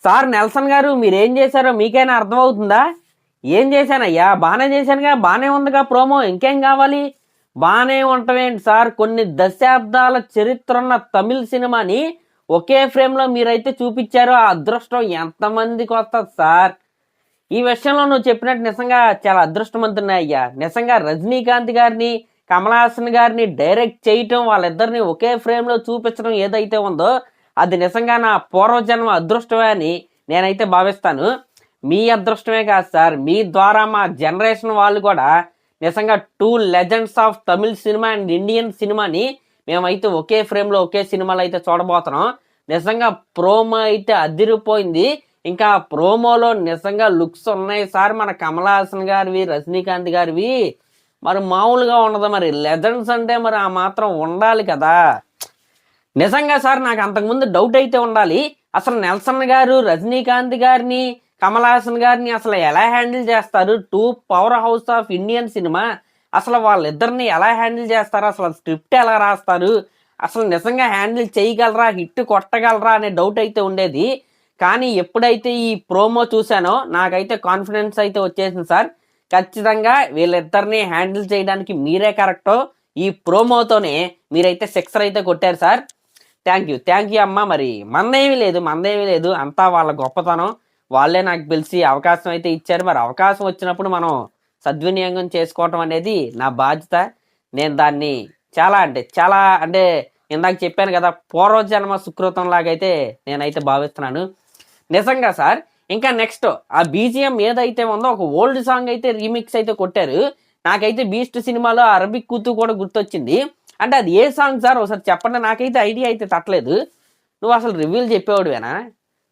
Sir Nelson గారు మీరేం చేశారో మీకైనా అర్థమవుతుందా? ఏం చేశానయ్యా? బాగానే చేశానుగా, బాగానే ఉందిగా ప్రోమో, ఇంకేం కావాలి? బాగానే ఉంటవేంటి సార్? కొన్ని దశాబ్దాల చరిత్ర ఉన్న తమిళ సినిమాని ఒకే ఫ్రేమ్లో మీరైతే చూపించారో ఆ అదృష్టం ఎంతమందికి వస్తుంది సార్? ఈ విషయంలో నువ్వు చెప్పినట్టు నిజంగా చాలా అదృష్టవంతున్నా అయ్యా. నిజంగా రజనీకాంత్ గారిని, కమల్ హాసన్ గారిని డైరెక్ట్ చేయటం, వాళ్ళిద్దరిని ఒకే ఫ్రేమ్లో చూపించడం ఏదైతే ఉందో అది నిజంగా నా పూర్వజన్మ అదృష్టమే అని నేనైతే భావిస్తాను. మీ అదృష్టమే కాదు సార్, మీ ద్వారా మా జనరేషన్ వాళ్ళు కూడా నిజంగా two legends of Tamil cinema and Indian సినిమాని మేమైతే ఒకే ఫ్రేమ్లో ఒకే సినిమాలో అయితే చూడబోతున్నాం. నిజంగా ప్రోమో అయితే అదిరిపోయింది. ఇంకా ప్రోమోలో నిజంగా లుక్స్ ఉన్నాయి సార్. మన కమల్ హాసన్ గారివి, రజనీకాంత్ గారివి మరి మామూలుగా ఉండదు. మరి లెజెండ్స్ అంటే మరి ఆ మాత్రం ఉండాలి కదా. నిజంగా సార్ నాకు అంతకుముందు డౌట్ అయితే ఉండాలి, అసలు నెల్సన్ గారు రజనీకాంత్ గారిని, కమల్ హాసన్ గారిని అసలు ఎలా హ్యాండిల్ చేస్తారు? Two power house of Indian cinema, అసలు వాళ్ళిద్దరిని ఎలా హ్యాండిల్ చేస్తారు? అసలు స్క్రిప్ట్ ఎలా రాస్తారు? అసలు నిజంగా హ్యాండిల్ చేయగలరా, హిట్ కొట్టగలరా అనే డౌట్ అయితే ఉండేది. కానీ ఎప్పుడైతే ఈ ప్రోమో చూసానో నాకైతే కాన్ఫిడెన్స్ అయితే వచ్చేసింది సార్. ఖచ్చితంగా వీళ్ళిద్దరిని హ్యాండిల్ చేయడానికి మీరే కరెక్టో, ఈ ప్రోమోతోనే మీరైతే సిక్సర్ అయితే కొట్టారు సార్. థ్యాంక్ యూ అమ్మ. మరి మందేమీ లేదు, అంతా వాళ్ళ గొప్పతనం. వాళ్ళే నాకు పిలిచి అవకాశం అయితే ఇచ్చారు. మరి అవకాశం వచ్చినప్పుడు మనం సద్వినియోగం చేసుకోవటం అనేది నా బాధ్యత. నేను దాన్ని చాలా అంటే ఇందాక చెప్పాను కదా, పూర్వజన్మ సుకృతం లాగైతే నేనైతే భావిస్తున్నాను నిజంగా సార్. ఇంకా నెక్స్ట్ ఆ బీజిఎం ఏదైతే ఉందో ఒక ఓల్డ్ సాంగ్ అయితే రీమిక్స్ అయితే కొట్టారు. నాకైతే బీస్ట్ సినిమాలో అరబిక్ కూతు కూడా గుర్తొచ్చింది. అంటే అది ఏ సాంగ్ సార్ ఒకసారి చెప్పండి, నాకైతే ఐడియా అయితే తట్టలేదు. నువ్వు అసలు రివ్యూలు చెప్పేవాడువేనా?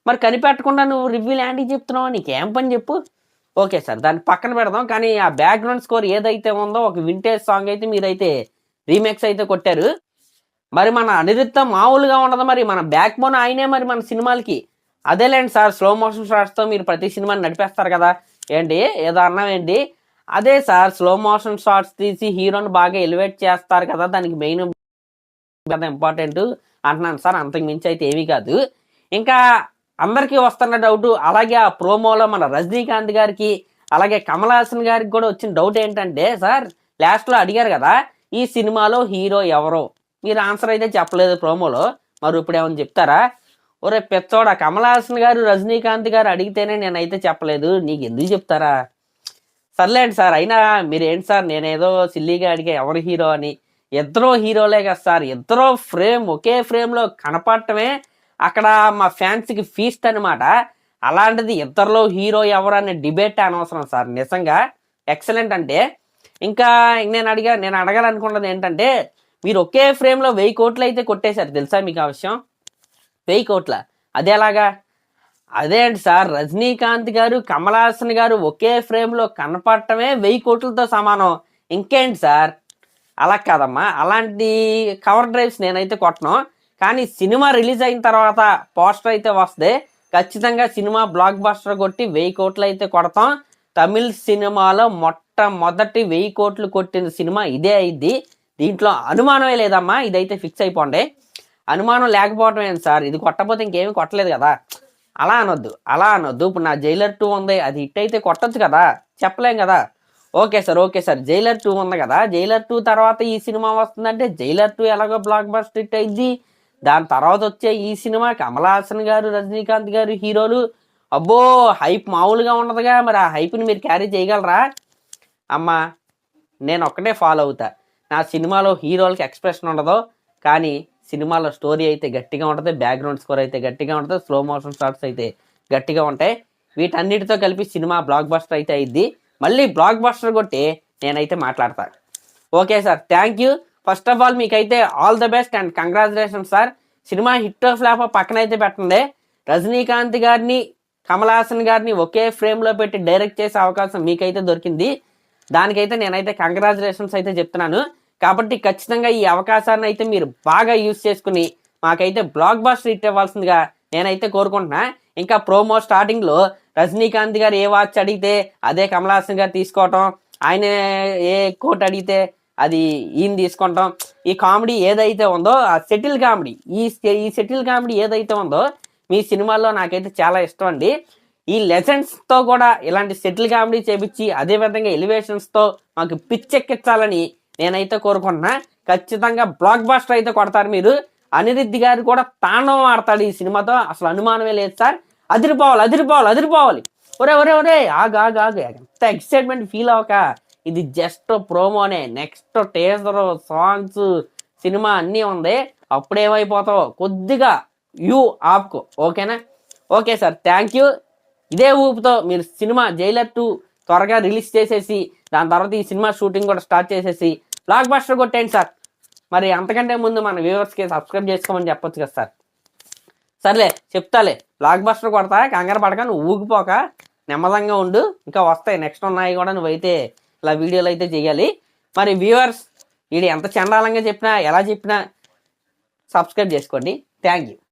మరి కనిపెట్టకుండా నువ్వు రివ్యూలు యాంటీ చెప్తున్నావు, నీకేం పని చెప్పు. ఓకే సార్, దాన్ని పక్కన పెడదాం. కానీ ఆ బ్యాక్గ్రౌండ్ స్కోర్ ఏదైతే ఉందో ఒక వింటేజ్ సాంగ్ అయితే మీరైతే రీమేక్స్ అయితే కొట్టారు. మరి మన అనిరుద్ధ మామూలుగా ఉండదు, మరి మన బ్యాక్ బోన్ ఆయనే మరి మన సినిమాలకి. అదేలేండి సార్, స్లో మోషన్ షాట్స్తో మీరు ప్రతి సినిమాని నడిపేస్తారు కదా. ఏంటి ఏదో అన్నావేంటి? అదే సార్, స్లో మోషన్ షాట్స్ తీసి హీరోని బాగా ఎలివేట్ చేస్తారు కదా, దానికి మెయిన్ ఇంపార్టెంట్ అంటున్నాను సార్. అంతకు మించి అయితే ఏమీ కాదు. ఇంకా అందరికీ వస్తున్న డౌట్, అలాగే ఆ ప్రోమోలో మన రజనీకాంత్ గారికి అలాగే కమల్ హాసన్ గారికి కూడా వచ్చిన డౌట్ ఏంటంటే సార్, లాస్ట్లో అడిగారు కదా ఈ సినిమాలో హీరో ఎవరో, మీరు ఆన్సర్ అయితే చెప్పలేదు ప్రోమోలో. మరి ఇప్పుడు ఏమని చెప్తారా? ఒరే పెచ్చోడా, కమల్ హాసన్ గారు రజనీకాంత్ గారు అడిగితేనే నేనైతే చెప్పలేదు, నీకు ఎందుకు చెప్తారా? సర్లేండి సార్, అయినా మీరు ఏంటి సార్, నేనేదో సిల్లీగా అడిగా ఎవరు హీరో అని. ఇద్దరూ హీరోలే కదా సార్, ఇద్దరూ ఒకే ఫ్రేమ్లో కనపడటమే అక్కడ మా ఫ్యాన్స్కి ఫీస్ట్ అనమాట. అలాంటిది ఇద్దరిలో హీరో ఎవరు అనే డిబేట్ అనవసరం సార్. నిజంగా ఎక్సలెంట్. అంటే ఇంకా నేను అడగాలనుకున్నది ఏంటంటే, మీరు ఒకే ఫ్రేమ్లో 1000 కోట్లు అయితే కొట్టేశారు తెలుసా మీకు ఆ విషయం? 1000 కోట్ల అదే ఎలాగా? అదే అండి సార్, రజనీకాంత్ గారు కమల్ హాసన్ గారు ఒకే ఫ్రేమ్లో కనపడటమే 1000 కోట్లతో సమానం. ఇంకేంటి సార్? అలా కాదమ్మా, అలాంటి కవర్ డ్రైవ్స్ నేనైతే కొట్టను. కానీ సినిమా రిలీజ్ అయిన తర్వాత పోస్టర్ అయితే వస్తే ఖచ్చితంగా సినిమా బ్లాక్ బస్టర్ కొట్టి 1000 కోట్లు అయితే కొడతాం. తమిళ్ సినిమాలో మొట్టమొదటి 1000 కోట్లు కొట్టిన సినిమా ఇదే అయింది. దీంట్లో అనుమానమే లేదమ్మా, ఇదైతే ఫిక్స్ అయిపోండి. అనుమానం లేకపోవటం ఏంటి సార్, ఇది కొట్టకపోతే ఇంకేమీ కొట్టలేదు కదా. అలా అనొద్దు. ఇప్పుడు నా జైలర్ 2 ఉంది, అది హిట్ అయితే కొట్టచ్చు కదా, చెప్పలేం కదా. ఓకే సార్, జైలర్ 2 ఉంది కదా, జైలర్ 2 తర్వాత ఈ సినిమా వస్తుందంటే జైలర్ 2 ఎలాగో బ్లాక్ బస్టర్ హిట్ అయింది. దాని తర్వాత వచ్చే ఈ సినిమా కమల్ హాసన్ గారు రజనీకాంత్ గారు హీరోలు, అబ్బో హైప్ మామూలుగా ఉండదుగా. మరి ఆ హైప్ని మీరు క్యారీ చేయగలరా? అమ్మా నేను ఒక్కటే ఫాలో అవుతా, నా సినిమాలో హీరోలకి ఎక్స్ప్రెషన్ ఉండదు, కానీ సినిమాలో స్టోరీ అయితే గట్టిగా ఉంటుంది, బ్యాక్గ్రౌండ్ స్కోర్ అయితే గట్టిగా ఉంటుంది, స్లో మోషన్ షాట్స్ అయితే గట్టిగా ఉంటాయి. వీటన్నిటితో కలిపి సినిమా బ్లాక్ బస్టర్ అయితే అయింది. మళ్ళీ బ్లాక్ బస్టర్ కొట్టి నేనైతే మాట్లాడతా. Okay sir, thank you. First of all మీకైతే all the best and congratulations sir. Cinema hit flop పక్కనైతే పెట్టండి. రజనీకాంత్ గారిని కమల్ హాసన్ గారిని ఒకే ఫ్రేమ్లో పెట్టి డైరెక్ట్ చేసే అవకాశం మీకైతే దొరికింది. దానికైతే నేనైతే కంగ్రాచులేషన్స్ అయితే చెప్తున్నాను. కాబట్టి ఖచ్చితంగా ఈ అవకాశాన్ని అయితే మీరు బాగా యూజ్ చేసుకుని మాకైతే బ్లాక్ బస్టర్ హిట్ ఇవ్వాల్సిందిగా నేనైతే కోరుకుంటున్నా. ఇంకా ప్రోమో స్టార్టింగ్లో రజనీకాంత్ గారు ఏ వాచ్ అడిగితే అదే కమల్ హాసన్ గారు తీసుకోవటం, ఆయన ఏ కోట్ అడిగితే అది ఈయన తీసుకుంటాం. ఈ కామెడీ ఏదైతే ఉందో ఆ సెటిల్ కామెడీ, ఈ సెటిల్ కామెడీ ఏదైతే ఉందో మీ సినిమాల్లో నాకైతే చాలా ఇష్టం అండి. ఈ లెజెండ్స్తో కూడా ఇలాంటి సెటిల్ కామెడీ చేపించి అదేవిధంగా ఎలివేషన్స్తో మాకు పిచ్చెక్కించాలని నేనైతే కోరుకుంటున్నా. ఖచ్చితంగా బ్లాక్ బాస్టర్ అయితే కొడతారు మీరు. అనిరుద్ధ్ గారు కూడా తాండవం ఆడతాడు ఈ సినిమాతో, అసలు అనుమానమే లేదు సార్. అదిరిపోవాలి అదిరిపోవాలి అదిరిపోవాలి. ఒరే ఒరే ఒరే ఆగు ఎంత ఎక్సైట్మెంట్ ఫీల్ అవ్వక, ఇది జస్ట్ ప్రోమోనే. నెక్స్ట్ టీజర్, సాంగ్స్, సినిమా అన్నీ ఉంది. అప్పుడేమైపోతావు, కొద్దిగా ఆపుకో, ఓకేనా? Okay sir, thank you. ఇదే ఊపుతో మీరు సినిమా జైలర్ 2 త్వరగా రిలీజ్ చేసేసి దాని తర్వాత ఈ సినిమా షూటింగ్ కూడా స్టార్ట్ చేసేసి బ్లాక్ బస్టర్ కొట్టేయండి సార్. మరి అంతకంటే ముందు మన వ్యూవర్స్కి సబ్స్క్రైబ్ చేసుకోమని చెప్పొచ్చు కదా సార్. సర్లే చెప్తాలే, బ్లాక్ బస్టర్ కొడతా, కంగారు పడక, నువ్వు ఊగిపోక నెమ్మదంగా ఉండు. ఇంకా వస్తాయి, నెక్స్ట్ ఉన్నాయి కూడా. నువ్వైతే ఇలా వీడియోలు అయితే చేయాలి. మరి వ్యూవర్స్, వీడు ఎంత చండాలంగా చెప్పినా ఎలా చెప్పినా సబ్స్క్రైబ్ చేసుకోండి. Thank you.